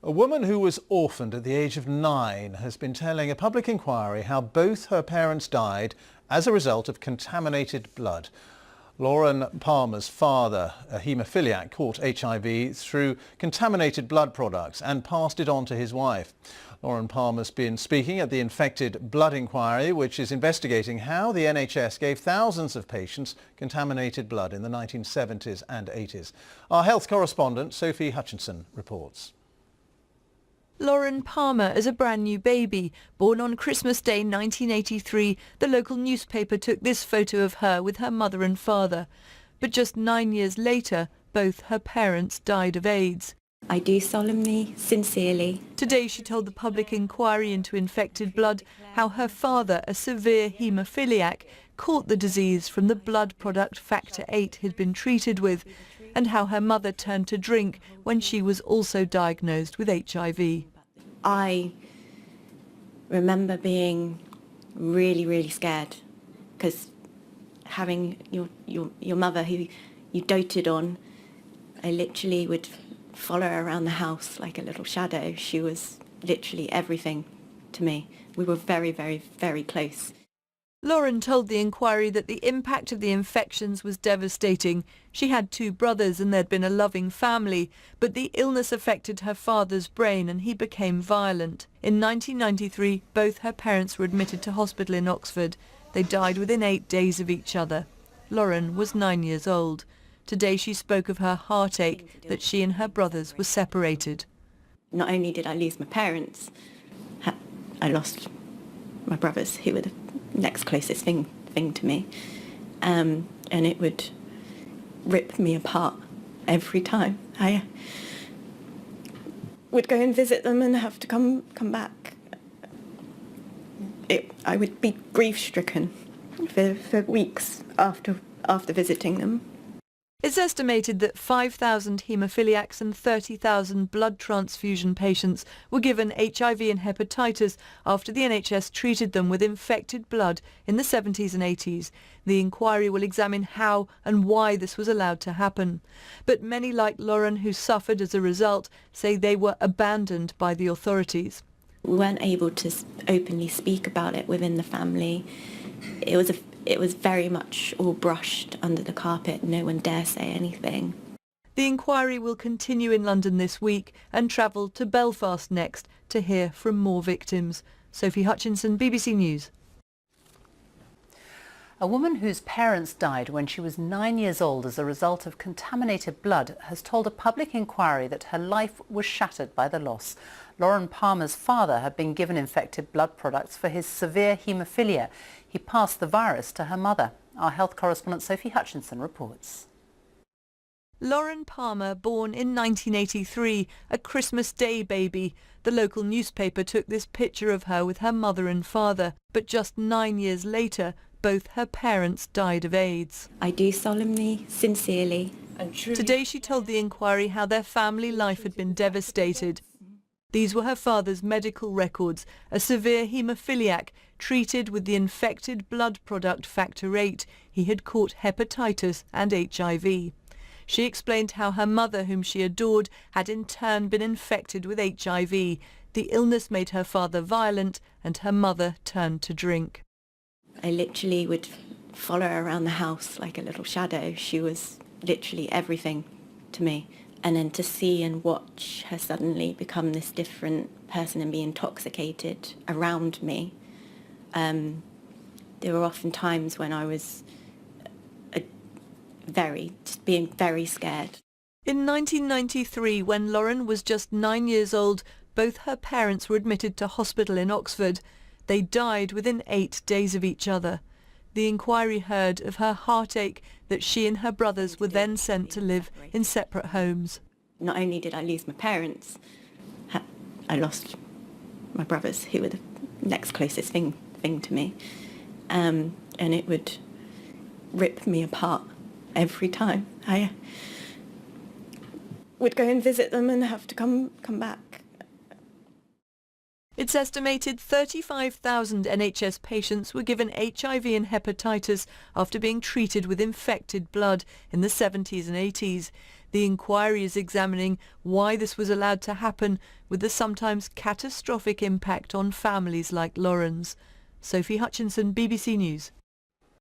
A woman who was orphaned at the age of 9 has been telling a public inquiry how both her parents died as a result of contaminated blood. Lauren Palmer's father, a haemophiliac, caught HIV through contaminated blood products and passed it on to his wife. Lauren Palmer's been speaking at the Infected Blood Inquiry, which is investigating how the NHS gave thousands of patients contaminated blood in the 1970s and 80s. Our health correspondent, Sophie Hutchinson, reports. Lauren Palmer is a brand new baby. Born on Christmas Day 1983, the local newspaper took this photo of her with her mother and father. But just 9 years later, both her parents died of AIDS. I do solemnly, sincerely. Today she told the public inquiry into infected blood how her father, a severe haemophiliac, caught the disease from the blood product factor 8 he'd been treated with, and how her mother turned to drink when she was also diagnosed with HIV. I remember being really, really scared because having your mother who you doted on, I literally would follow her around the house like a little shadow. She was literally everything to me. We were very, very, very close. Lauren told the inquiry that the impact of the infections was devastating. She had 2 brothers and there'd been a loving family, but the illness affected her father's brain and he became violent. In 1993, both her parents were admitted to hospital in Oxford. They died within 8 days of each other. Lauren was 9 years old. Today she spoke of her heartache that she and her brothers were separated. Not only did I lose my parents, I lost my brothers, who were the next closest thing to me, and it would rip me apart every time I would go and visit them and have to come back. I would be grief-stricken for weeks after visiting them. It's estimated that 5,000 haemophiliacs and 30,000 blood transfusion patients were given HIV and hepatitis after the NHS treated them with infected blood in the 70s and 80s. The inquiry will examine how and why this was allowed to happen. But many like Lauren, who suffered as a result, say they were abandoned by the authorities. We weren't able to openly speak about it within the family. It was very much all brushed under the carpet. No one dare say anything. The inquiry will continue in London this week and travel to Belfast next to hear from more victims. Sophie Hutchinson, BBC News. A woman whose parents died when she was 9 years old as a result of contaminated blood has told a public inquiry that her life was shattered by the loss. Lauren Palmer's father had been given infected blood products for his severe haemophilia. He passed the virus to her mother. Our health correspondent Sophie Hutchinson reports. Lauren Palmer, born in 1983, a Christmas Day baby. The local newspaper took this picture of her with her mother and father, but just 9 years later, both her parents died of AIDS. I do solemnly, sincerely. Today she told the inquiry how their family life had been devastated. These were her father's medical records, a severe haemophiliac treated with the infected blood product factor 8. He had caught hepatitis and HIV. She explained how her mother, whom she adored, had in turn been infected with HIV. The illness made her father violent and her mother turned to drink. I literally would follow her around the house like a little shadow. She was literally everything to me. And then to see and watch her suddenly become this different person and be intoxicated around me. There were often times when I was being very scared. In 1993, when Lauren was just 9 years old, both her parents were admitted to hospital in Oxford. They died within 8 days of each other. The inquiry heard of her heartache that she and her brothers were then sent to live in separate homes. Not only did I lose my parents, I lost my brothers, who were the next closest thing to me. And it would rip me apart every time I would go and visit them and have to come back. It's estimated 35,000 NHS patients were given HIV and hepatitis after being treated with infected blood in the 70s and 80s. The inquiry is examining why this was allowed to happen, with the sometimes catastrophic impact on families like Lauren's. Sophie Hutchinson, BBC News.